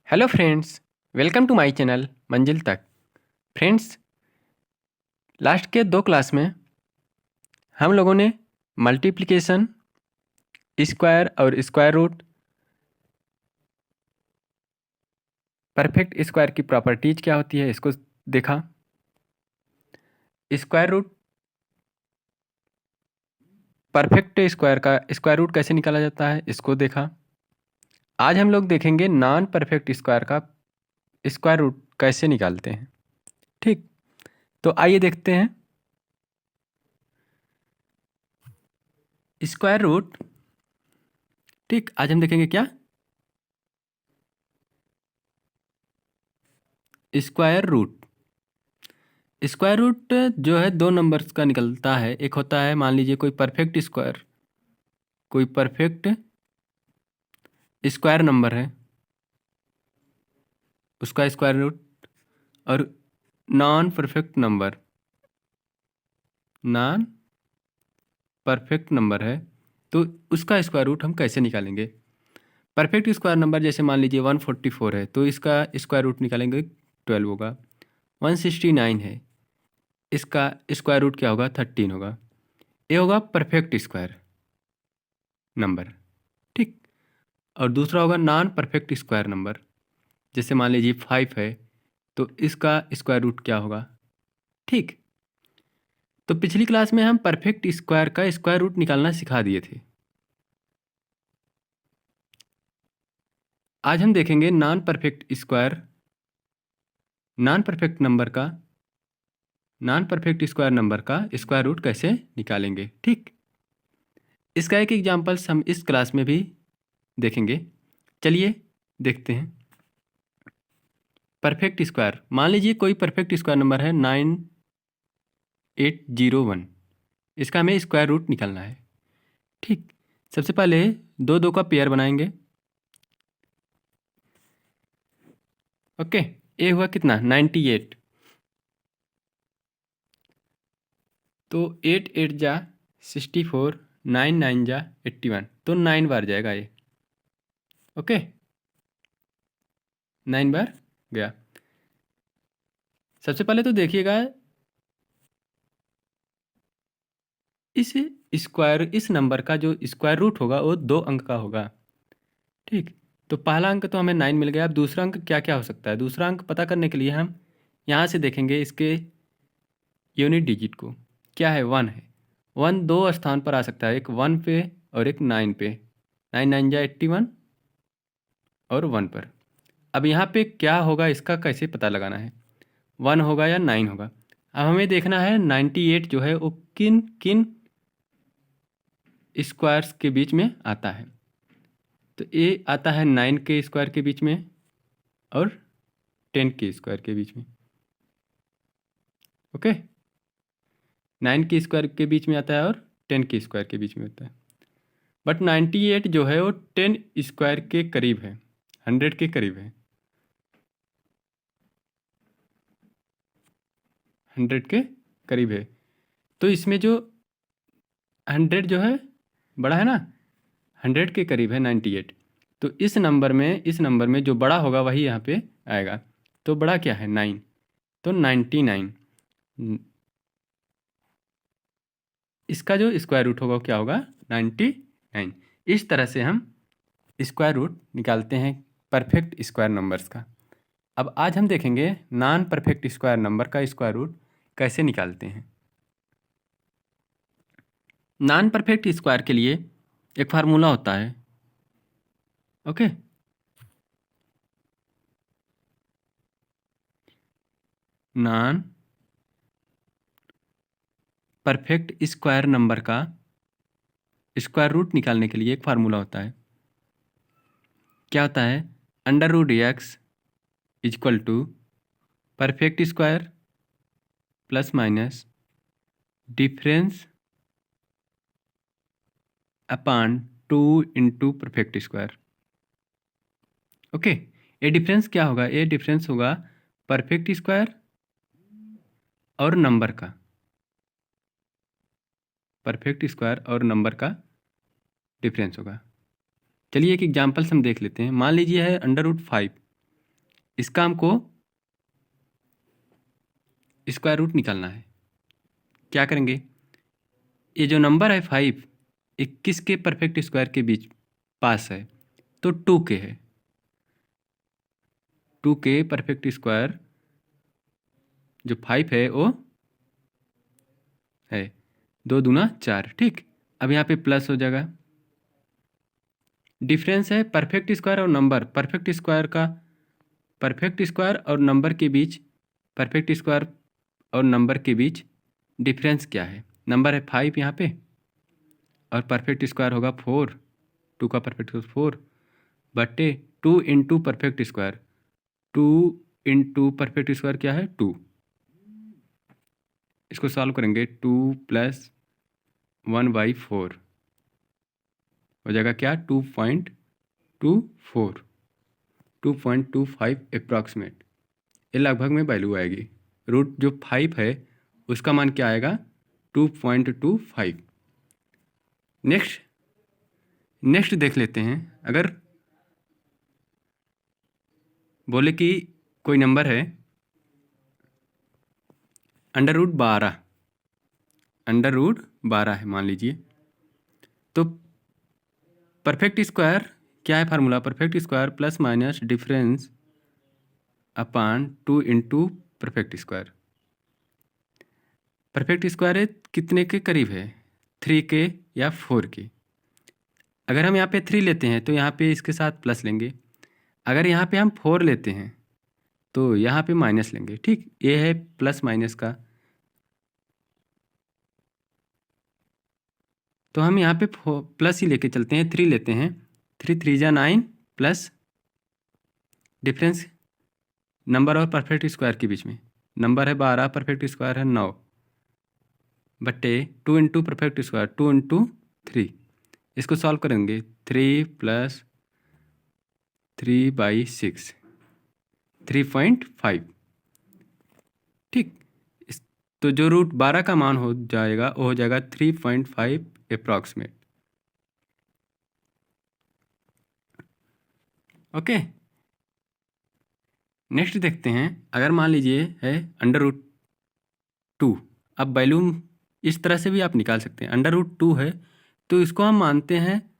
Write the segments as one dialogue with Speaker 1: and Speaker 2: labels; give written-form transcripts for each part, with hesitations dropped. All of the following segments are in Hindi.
Speaker 1: Hello friends, welcome to my channel मंजिल तक। फ्रेंड्स, लास्ट के 2 क्लास में हम लोगों ने मल्टीप्लिकेशन, स्क्वायर और स्क्वायर रूट, परफेक्ट स्क्वायर की प्रॉपर्टीज क्या होती है इसको देखा। स्क्वायर रूट, परफेक्ट स्क्वायर का स्क्वायर रूट कैसे निकाला जाता है इसको देखा। आज हम लोग देखेंगे नॉन परफेक्ट स्क्वायर का स्क्वायर रूट कैसे निकालते हैं। ठीक, तो आइए देखते हैं। स्क्वायर रूट, ठीक, आज हम देखेंगे क्या स्क्वायर रूट। स्क्वायर रूट जो है 2 नंबर्स का निकलता है। एक होता है, मान लीजिए कोई परफेक्ट स्क्वायर, कोई परफेक्ट स्क्वायर नंबर है, उसका स्क्वायर रूट, और non perfect number, non perfect number है तो उसका स्क्वायर रूट हम कैसे निकालेंगे। परफेक्ट स्क्वायर नंबर जैसे मान लीजिए 144 है तो इसका स्क्वायर रूट निकालेंगे 12 होगा। 169 है, इसका स्क्वायर रूट क्या होगा, 13 होगा। ये होगा परफेक्ट स्क्वायर नंबर। ठीक, और दूसरा होगा नॉन परफेक्ट स्क्वायर नंबर, जैसे मान लीजिए 5 है तो इसका स्क्वायर रूट क्या होगा। ठीक, तो पिछली क्लास में हम परफेक्ट स्क्वायर का स्क्वायर रूट निकालना सिखा दिए थे। आज हम देखेंगे non perfect square, non perfect number का, नॉन परफेक्ट स्क्वायर नंबर का स्क्वायर रूट कैसे निकालेंगे। ठीक, इसका एक एग्जांपल्स हम इस क्लास में भी देखेंगे। चलिए देखते हैं। परफेक्ट स्क्वायर, मान लीजिए कोई परफेक्ट स्क्वायर नंबर है 9801, इसका हमें स्क्वायर रूट निकालना है। ठीक, सबसे पहले दो दो का पेयर बनाएंगे। ओके, ए हुआ कितना, 98, तो 8 8 जा 64, 9 9 जा 81, तो 9 बार जाएगा ये। ओके, 9 बार गया। सबसे पहले तो देखिएगा इस स्क्वायर, इस नंबर का जो स्क्वायर रूट होगा वो 2 अंक का होगा। ठीक, तो पहला अंक तो हमें 9 मिल गया। अब दूसरा अंक क्या क्या हो सकता है, दूसरा अंक पता करने के लिए हम यहाँ से देखेंगे इसके यूनिट डिजिट को। क्या है, 1 है। 1 2 स्थान पर आ सकता है, एक 1 पे और एक 9 पे। 9 9 जा 81 और 1 पर। अब यहाँ पे क्या होगा इसका कैसे पता लगाना है, 1 होगा या 9 होगा। अब हमें देखना है 98 जो है वो किन किन स्क्वायर्स के बीच में आता है। तो ये आता है 9 के स्क्वायर के बीच में और 10 के स्क्वायर के बीच में। ओके, 9 के स्क्वायर के बीच में आता है और 10 के स्क्वायर के बीच में होता है। बट 98 जो है वो 10 स्क्वायर के करीब है, 100 के करीब है, 100 के करीब है। तो इसमें जो 100 जो है बड़ा है ना, 100 के करीब है 98। तो इस नंबर में जो बड़ा होगा वही यहाँ पे आएगा। तो बड़ा क्या है, 9, तो 99। इसका जो स्क्वायर रूट होगा वो क्या होगा, 99। इस तरह से हम स्क्वायर रूट निकालते हैं परफेक्ट स्क्वायर नंबर्स का। अब आज हम देखेंगे नॉन परफेक्ट स्क्वायर नंबर का स्क्वायर रूट कैसे निकालते हैं। नॉन परफेक्ट स्क्वायर के लिए एक फार्मूला होता है। Okay, non perfect square number का स्क्वायर रूट निकालने के लिए एक फार्मूला होता है। क्या होता है, under root x equal to perfect square plus minus difference upon 2 into perfect square. Okay, ये डिफरेंस क्या होगा, ये डिफरेंस होगा परफेक्ट स्क्वायर और नंबर का, परफेक्ट स्क्वायर और नंबर का डिफरेंस होगा। चलिए एक एग्जांपल हम देख लेते हैं। मान लीजिए है अंडर रूट 5, इसका हमको स्क्वायर रूट निकालना है। क्या करेंगे, ये जो नंबर है 5 ये किसके परफेक्ट स्क्वायर के बीच पास है, तो 2 के है। 2 के परफेक्ट स्क्वायर जो 5 है वो है 2 दूना 4। ठीक, अब यहाँ पे प्लस हो जाएगा। डिफरेंस है परफेक्ट स्क्वायर और नंबर। परफेक्ट स्क्वायर और नंबर के बीच, परफेक्ट स्क्वायर और नंबर के बीच डिफरेंस क्या है। नंबर है 5 यहाँ पे और परफेक्ट स्क्वायर होगा 4। 2 का परफेक्ट स्क्वायर 4 बटे 2 into perfect square. 2 into perfect square क्या है 2। इसको सॉल्व करेंगे 2 प्लस 1/4 हो जाएगा क्या 2.25 अप्रॉक्सीमेट। ये लगभग में वैल्यू आएगी। रूट जो 5 है उसका मान क्या आएगा 2.25। नेक्स्ट देख लेते हैं। अगर बोले कि कोई नंबर है अंडर रूट 12 है मान लीजिए, तो परफेक्ट स्क्वायर क्या है formula, perfect square plus minus difference upon 2 into perfect square. Perfect square है कितने के करीब है, 3 के या 4 के। अगर हम यहाँ पे 3 लेते हैं तो यहाँ पे इसके साथ प्लस लेंगे। अगर यहाँ पे हम 4 लेते हैं तो यहाँ पे माइनस लेंगे। ठीक, ये है प्लस माइनस का। तो हम यहाँ पे प्लस ही लेके चलते हैं, 3 लेते हैं। 3 3 जा 9 प्लस डिफरेंस नंबर और परफेक्ट स्क्वायर के बीच में। नंबर है 12, परफेक्ट स्क्वायर है 9 बटे 2 इंटू परफेक्ट स्क्वायर 2 इंटू 3। इसको सॉल्व करेंगे 3 प्लस 3/6 3.5। ठीक, तो जो रूट 12 का मान हो जाएगा वो हो जाएगा 3.5 अप्रॉक्सीमेट। ओके, नेक्स्ट देखते हैं। अगर मान लीजिए है √2। अब वैल्यू इस तरह से भी आप निकाल सकते हैं। √2 है तो इसको हम मानते हैं,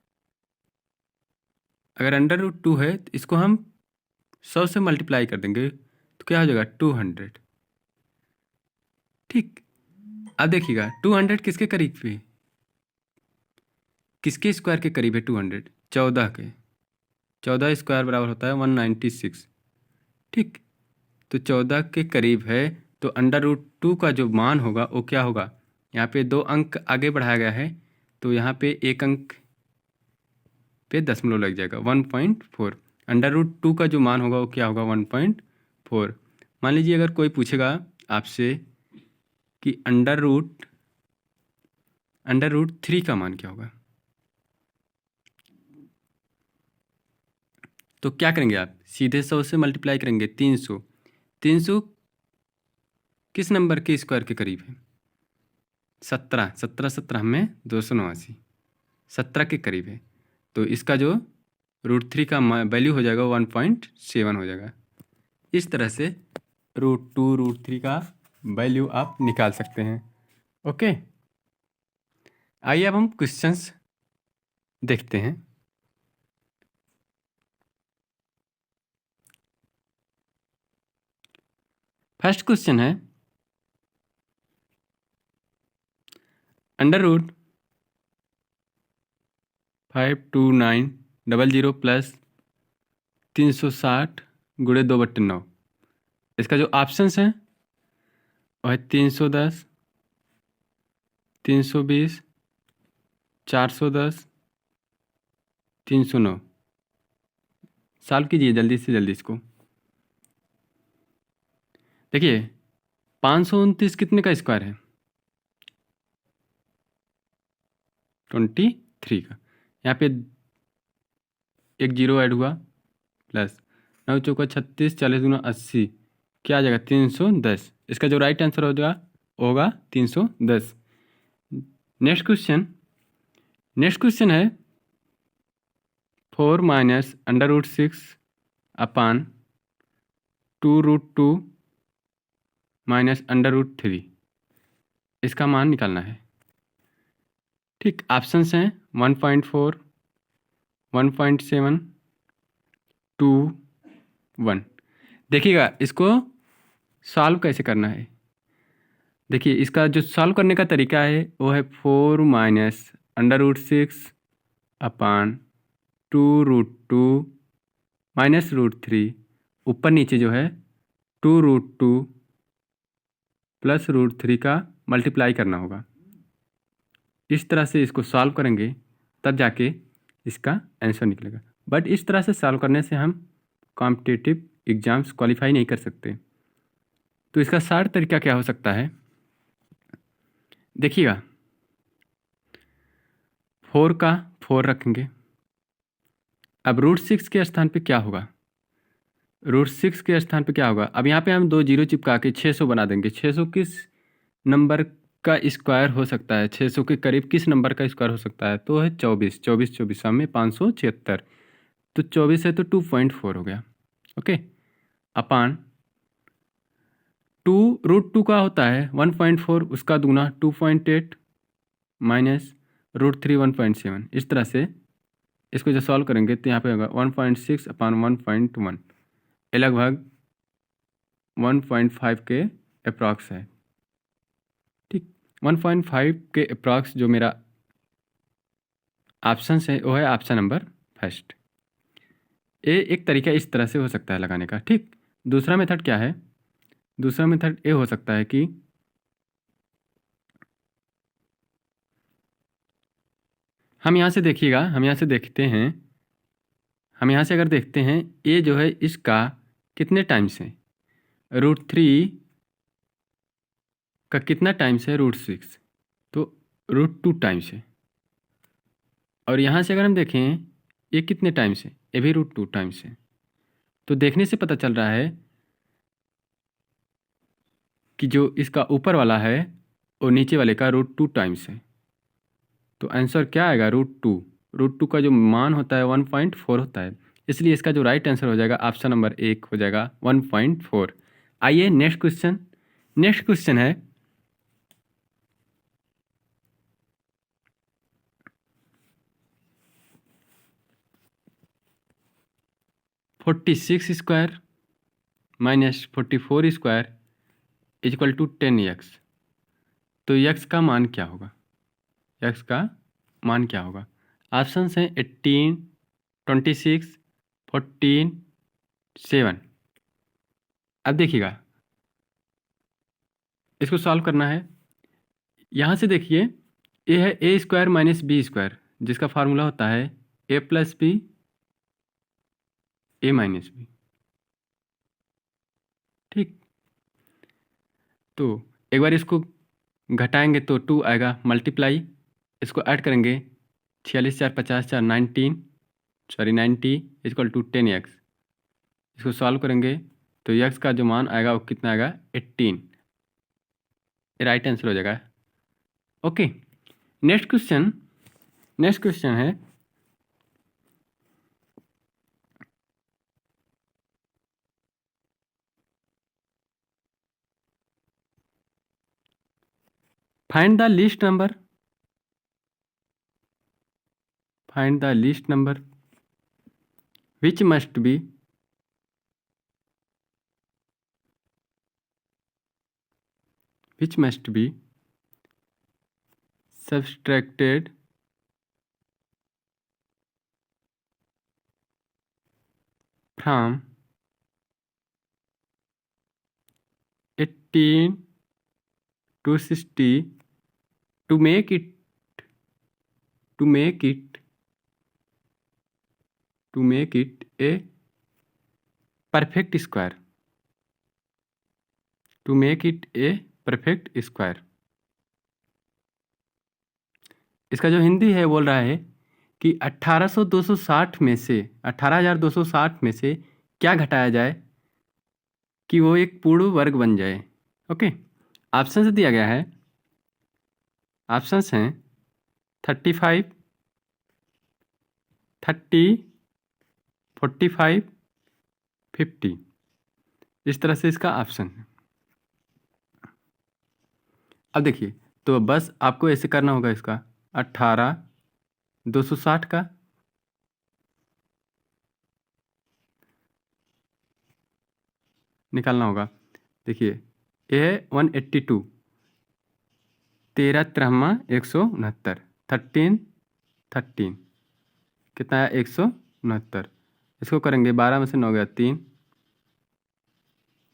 Speaker 1: अगर √2 है तो इसको हम 100 से मल्टीप्लाई कर देंगे तो क्या हो जाएगा 200। ठीक, अब देखिएगा 200 किसके करीब है, किसके स्क्वायर के करीब है 200, 14 के। 14 स्क्वायर बराबर होता है 196। ठीक, तो 14 के करीब है तो √2 का जो मान होगा वो क्या होगा, यहाँ पे 2 अंक आगे बढ़ाया गया है तो यहाँ पे 1 अंक पे दशमलव लग जाएगा 1.4। √2 का जो मान होगा वो क्या होगा 1.4। मान लीजिए अगर कोई पूछेगा आपसे कि √3 का मान क्या होगा, तो क्या करेंगे आप, सीधे 100 से मल्टीप्लाई करेंगे 300। 300 किस नंबर के स्क्वायर के करीब है, 17 17 17 में 289, 17 के करीब है। तो इसका जो √3 का वैल्यू हो जाएगा 1.7 हो जाएगा। इस तरह से √2 √3 का वैल्यू आप निकाल सकते हैं। ओके, आइए अब हम क्वेश्चंस देखते हैं। फर्स्ट क्वेश्चन है √52900 प्लस 360 गुणे 2/9। इसका जो ऑप्शंस हैं वो है 310, 320, 410, 309। सॉल्व कीजिए जल्दी से जल्दी इसको। देखिए 529 कितने का स्क्वायर है, 23 का। यहाँ पे एक जीरो ऐड हुआ प्लस 9 चौका 36, 40 दूना 80, क्या आ जाएगा 310। इसका जो राइट आंसर होगा 310। नेक्स्ट क्वेश्चन है 4 - √6 अपान 2√2 माइनस √3 इसका मान निकालना है। ठीक, ऑप्शंस हैं 1.4, 1.7, 2, 1। देखिएगा इसको सॉल्व कैसे करना है। देखिए इसका जो सॉल्व करने का तरीका है वो है 4 माइनस √6 अपान 2√2 माइनस √3, ऊपर नीचे जो है 2√2 प्लस √3 का मल्टीप्लाई करना होगा। इस तरह से इसको सॉल्व करेंगे तब जाके इसका आंसर निकलेगा। बट इस तरह से सॉल्व करने से हम कॉम्पिटिटिव एग्ज़ाम्स क्वालिफाई नहीं कर सकते। तो इसका शॉर्ट तरीका क्या हो सकता है, देखिएगा 4 का 4 रखेंगे। अब √6 के स्थान पे क्या होगा, √6 के स्थान पे क्या होगा, अब यहाँ पे हम 2 जीरो चिपका के 600 बना देंगे। 600 किस नंबर का स्क्वायर हो सकता है, 600 के करीब किस नंबर का स्क्वायर हो सकता है, तो है 24। 24 में 576, तो 24 है तो 2.4 हो गया। ओके, अपान 2√2 का होता है 1.4, उसका दूना 2.8 माइनस √3 1.7। इस तरह से इसको जब सॉल्व करेंगे तो यहाँ पे होगा 1.6 अपान 1.1, ये लगभग 1.5 के अप्रॉक्स है। ठीक, 1.5 के अप्रॉक्स जो मेरा ऑप्शन है वो है ऑप्शन नंबर फर्स्ट। ये एक तरीका इस तरह से हो सकता है लगाने का। ठीक, दूसरा मेथड क्या है, दूसरा मेथड ये हो सकता है कि हम यहाँ से देखिएगा, हम यहाँ से देखते हैं, हम यहाँ से अगर देखते हैं ये जो है इसका कितने टाइम्स है, √3 का कितना टाइम्स है, √6, तो √2 टाइम्स है। और यहाँ से अगर हम देखें ये कितने टाइम्स है, ये भी √2 टाइम्स है। तो देखने से पता चल रहा है कि जो इसका ऊपर वाला है और नीचे वाले का √2 टाइम्स है। तो आंसर क्या आएगा, √2। √2 का जो मान होता है 1.4 होता है, इसलिए इसका जो राइट आंसर हो जाएगा ऑप्शन नंबर 1 हो जाएगा 1.4। आइए नेक्स्ट क्वेश्चन। नेक्स्ट क्वेश्चन है 46 square minus 44 square equal to 10x। तो x का मान क्या होगा, x का मान क्या होगा। ऑप्शन हैं 18, 26, 14, 7। अब देखिएगा इसको सॉल्व करना है। यहाँ से देखिए ये है a square minus B square, जिसका फार्मूला होता है a plus B a minus B. ठीक, तो एक बार इसको घटाएंगे तो 2 आएगा, मल्टीप्लाई इसको ऐड करेंगे 46 4 50 4 90 इक्वल टू 10x। इसको सॉल्व करेंगे तो x का जो मान आएगा वो कितना आएगा, 18। राइट आंसर हो जाएगा। Okay, next question. Next question है find the least number, find the least number which must be subtracted from 18 to 60 to make it a perfect square, to make it a perfect square। इसका जो हिंदी है बोल रहा है कि 18,260 में से 18,260 में से क्या घटाया जाए कि वो एक पूर्ण वर्ग बन जाए। ओके, ऑप्शन दिया गया है, ऑप्शंस हैं 35, 30, 45, 50। इस तरह से इसका ऑप्शन है। अब देखिए, तो बस आपको ऐसे करना होगा, इसका 18,260 का निकालना होगा। देखिए, ये है 182, 13×169, 13 कितना है 169। इसको करेंगे 12 में से 9 गया 3,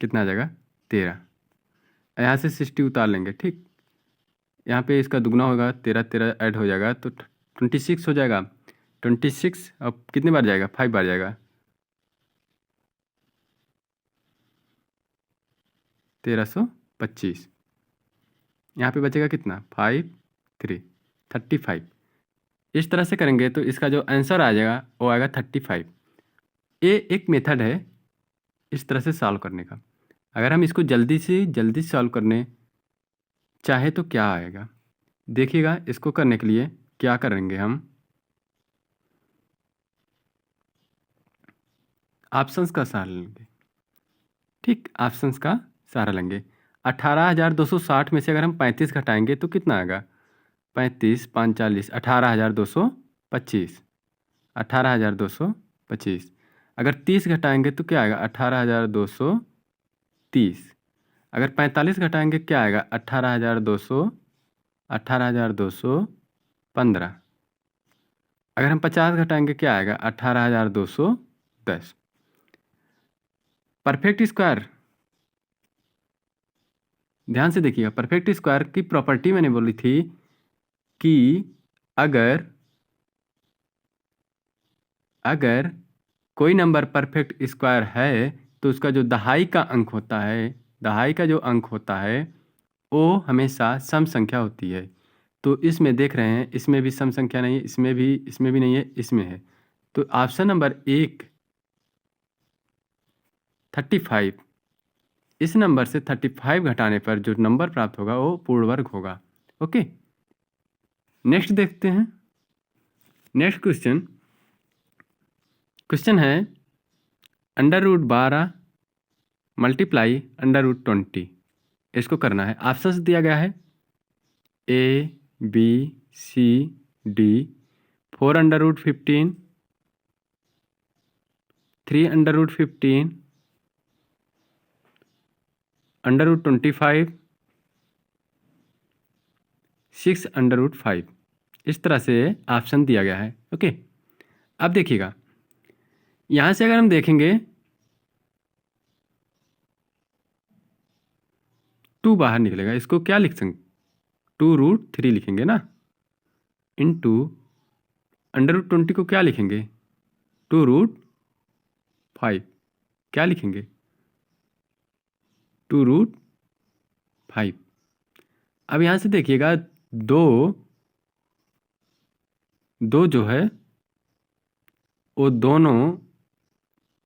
Speaker 1: कितना आ जाएगा 13। यहाँ से 60 उतार लेंगे, ठीक। यहाँ पे इसका दुगना होगा, 13 13 ऐड हो जाएगा तो 26 हो जाएगा। 26 अब कितने बार जाएगा, 5 बार जाएगा, 1325। यहाँ पे बचेगा कितना 5 3 35। इस तरह से करेंगे तो इसका जो आंसर आ जाएगा वो आएगा 35। ये एक मेथड है इस तरह से सॉल्व करने का। अगर हम इसको जल्दी से जल्दी सॉल्व करने चाहे तो क्या आएगा, देखिएगा। इसको करने के लिए क्या करेंगे, हम ऑप्शंस का सहारा लेंगे, ठीक। ऑप्शंस का सहारा लेंगे। 18,260 में से अगर हम 35 घटाएंगे तो कितना आएगा, 35 5 40, 18,225, 18,225। अगर 30 घटाएंगे तो क्या आएगा, 18,230। अगर 45 घटाएंगे क्या आएगा, 18,215। अगर हम 50 घटाएंगे क्या आएगा, 18,210। परफेक्ट स्क्वायर, ध्यान से देखिएगा। परफेक्ट स्क्वायर की प्रॉपर्टी मैंने बोली थी कि अगर कोई नंबर परफेक्ट स्क्वायर है तो उसका जो दहाई का अंक होता है, दहाई का जो अंक होता है वो हमेशा सम संख्या होती है। तो इसमें देख रहे हैं, इसमें भी सम संख्या नहीं है, इसमें भी नहीं है, इसमें है। तो ऑप्शन नंबर 1 35, इस नंबर से 35 घटाने पर जो नंबर प्राप्त होगा वो पूर्ण वर्ग होगा। ओके, नेक्स्ट देखते हैं। नेक्स्ट क्वेश्चन है √12 मल्टीप्लाई √20। इसको करना है। ऑप्शंस दिया गया है A B C D, 4√15, 3√15, √25, 6√5। इस तरह से ऑप्शन दिया गया है। ओके, अब देखिएगा, यहाँ से अगर हम देखेंगे 2 बाहर निकलेगा। इसको क्या लिख सकते, 2√3 लिखेंगे ना, इनटू √20 को क्या लिखेंगे, 2√5। क्या लिखेंगे, 2√5। अब यहाँ से देखिएगा, दो जो है वो दोनों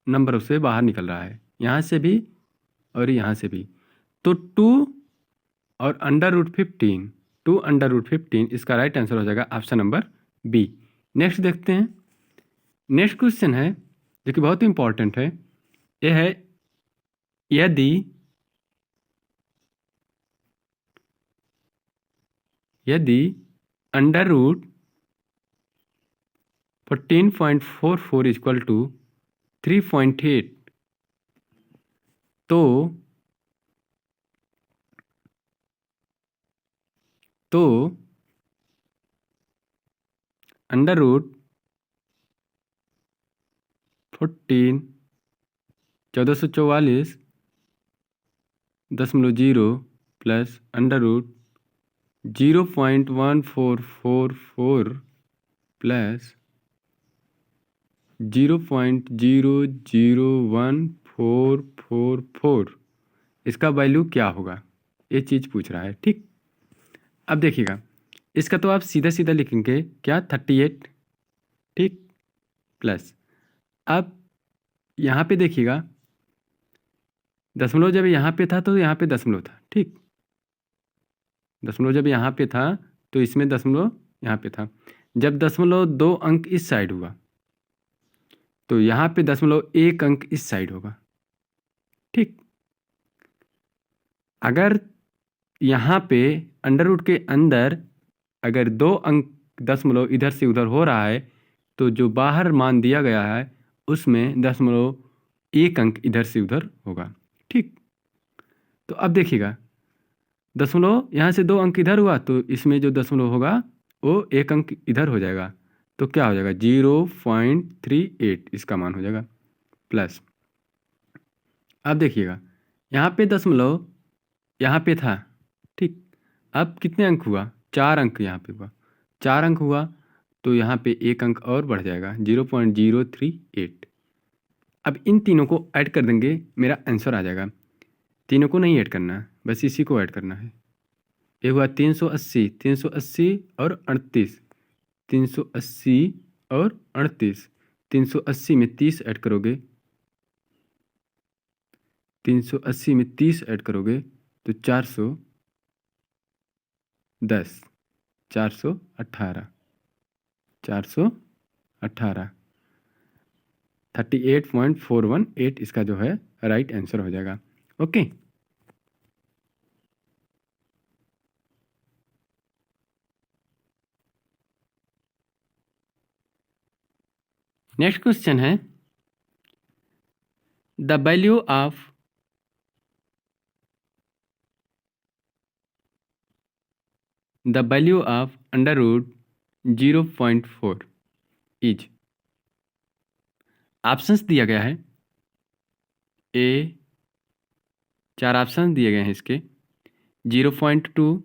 Speaker 1: नंबरों से बाहर निकल रहा है, यहाँ से भी और यहाँ से भी। तो 2 और √15, 2 √15 इसका राइट आंसर हो जाएगा ऑप्शन नंबर बी। नेक्स्ट देखते हैं। नेक्स्ट क्वेश्चन है जो कि बहुत ही इंपॉर्टेंट है। यह है यदि √14.44 इक्वल टू 3.8, तो √14 1444.0 प्लस √0.1444 प्लस 0.001444, इसका वैल्यू क्या होगा, ये चीज़ पूछ रहा है, ठीक। अब देखिएगा, इसका तो आप सीधा सीधा लिखेंगे क्या, 38, ठीक, प्लस। अब यहाँ पे देखिएगा, दशमलव जब यहाँ पे था तो यहाँ पे दशमलव था, ठीक। दशमलव जब यहाँ पे था तो इसमें दशमलव यहाँ पे था। जब दशमलव 2 अंक इस साइड हुआ तो यहाँ पे दशमलव 1 अंक इस साइड होगा, ठीक। अगर यहाँ पे अंडर रूट के अंदर अगर 2 अंक दशमलव इधर से उधर हो रहा है तो जो बाहर मान दिया गया है उसमें 1 अंक इधर से उधर होगा। ठीक, तो अब देखिएगा दशमलव यहाँ से 2 अंक इधर हुआ तो इसमें जो दशमलव होगा वो 1 अंक इधर हो जाएगा, तो क्या हो जाएगा 0.38 इसका मान हो जाएगा प्लस। अब देखिएगा यहाँ पे दशमलव यहाँ पे था, ठीक, अब कितने अंक हुआ 4 अंक यहाँ पे हुआ, 4 अंक हुआ तो यहाँ पे 1 अंक और बढ़ जाएगा 0.038। अब इन तीनों को ऐड कर देंगे, मेरा आंसर आ जाएगा। तीनों को नहीं ऐड करना, बस इसी को ऐड करना है। ये हुआ 380, 380 और 38, 380 और 38, 380 में 30 ऐड करोगे, 380 में 30 ऐड करोगे तो 410, 418, 418, 38.418 इसका जो है राइट आंसर हो जाएगा। ओके, नेक्स्ट क्वेश्चन है the value of under root 0.4 is. Options दिया गया है, ए 4 ऑप्शन दिए गए हैं इसके 0.2,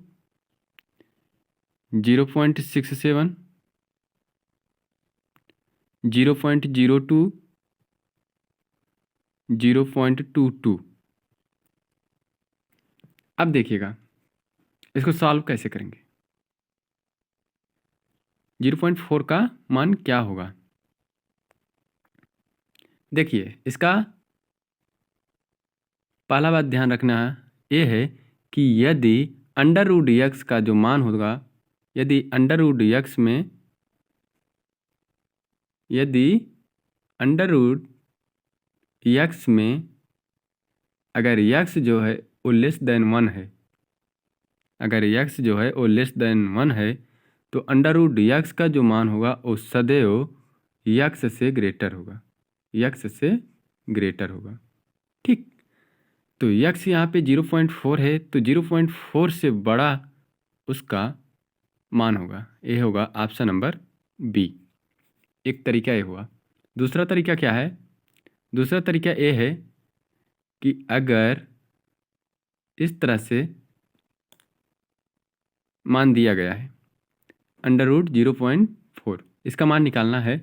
Speaker 1: 0.67, 0.02, 0.22। अब देखिएगा इसको सॉल्व कैसे करेंगे। 0.4 का मान क्या होगा, देखिए इसका पहला बात ध्यान रखना ये है कि यदि अंडर रूट यक्स का जो मान होगा, यदि अंडर रूट यक्स में, यदि अंडर रूट यक्स में अगर यक्स जो है वो लेस देन 1 है, अगर यक्स जो है वो लेस देन 1 है तो अंडर रूट यक्स का जो मान होगा वो सदैव यक्स से ग्रेटर होगा, यक्स से ग्रेटर होगा। ठीक, तो यक्स यहाँ पे 0.4 है तो 0.4 से बड़ा उसका मान होगा, ये होगा ऑप्शन नंबर बी। एक तरीका ये हुआ। दूसरा तरीका क्या है, दूसरा तरीका ये है कि अगर इस तरह से मान दिया गया है अंडर रूट 0.4, इसका मान निकालना है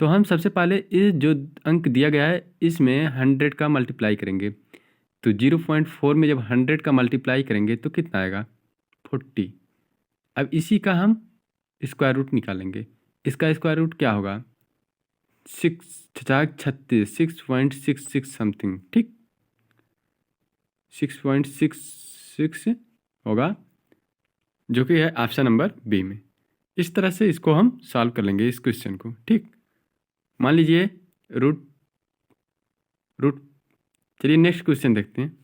Speaker 1: तो हम सबसे पहले इस जो अंक दिया गया है इसमें 100 का मल्टीप्लाई करेंगे, तो 0.4 में जब 100 का मल्टीप्लाई करेंगे तो कितना आएगा 40। अब इसी का हम स्क्वायर रूट निकालेंगे, इसका स्क्वायर रूट क्या होगा 6.66 समथिंग, ठीक 6.66 होगा जो कि है ऑप्शन नंबर बी में। इस तरह से इसको हम सॉल्व कर लेंगे इस क्वेश्चन को। ठीक, मान लीजिए रूट रूट चलिए नेक्स्ट क्वेश्चन देखते हैं।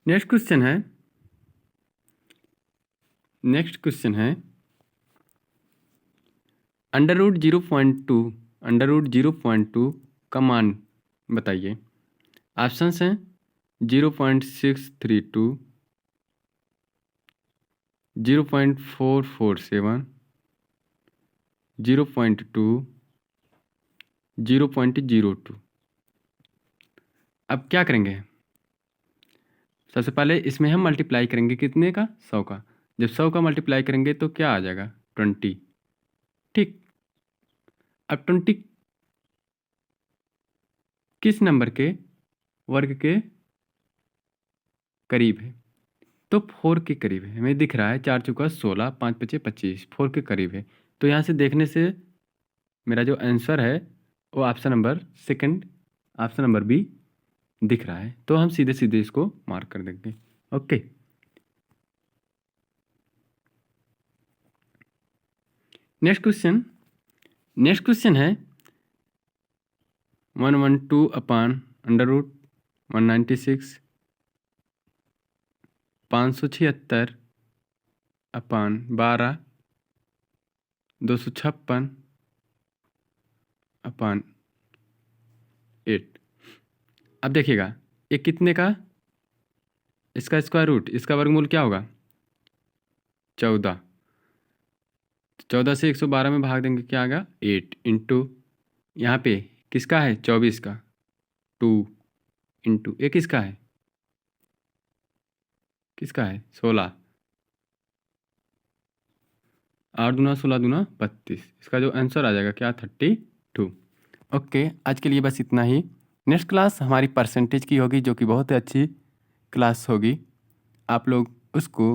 Speaker 1: नेक्स्ट क्वेश्चन है अंडर रूट 0.2 का मान बताइए। ऑप्शंस हैं 0.632, 0.447, 0.2, 0.02। अब क्या करेंगे, सबसे पहले इसमें हम मल्टीप्लाई करेंगे कितने का 100 का, जब 100 का मल्टीप्लाई करेंगे तो क्या आ जाएगा 20। ठीक, अब 20 किस नंबर के वर्ग के करीब है, तो 4 के करीब है, हमें दिख रहा है 4 चौका 16, 5 पचे 25, 4 के करीब है। तो यहाँ से देखने से मेरा जो आंसर है वो option number second, option number B दिख रहा है, तो हम सीधे सीधे इसको मार्क कर देंगे। ओके, नेक्स्ट क्वेश्चन है 112 अपॉन √196 576 अपान 12 256 अपान 8। अब देखिएगा ये कितने का, इसका स्क्वायर रूट, इसका वर्गमूल क्या होगा 14। 14 से 112 में भाग देंगे, क्या आएगा 8 इंटू यहाँ पे किसका है 24 का 2 इंटू ये किसका है 16। 8 दूना 16 दूना 32। इसका जो आंसर आ जाएगा क्या 32। ओके, आज के लिए बस इतना ही। नेक्स्ट क्लास हमारी परसेंटेज की होगी, जो कि बहुत ही अच्छी क्लास होगी, आप लोग उसको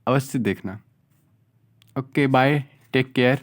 Speaker 1: अवश्य देखना। Okay bye, take care.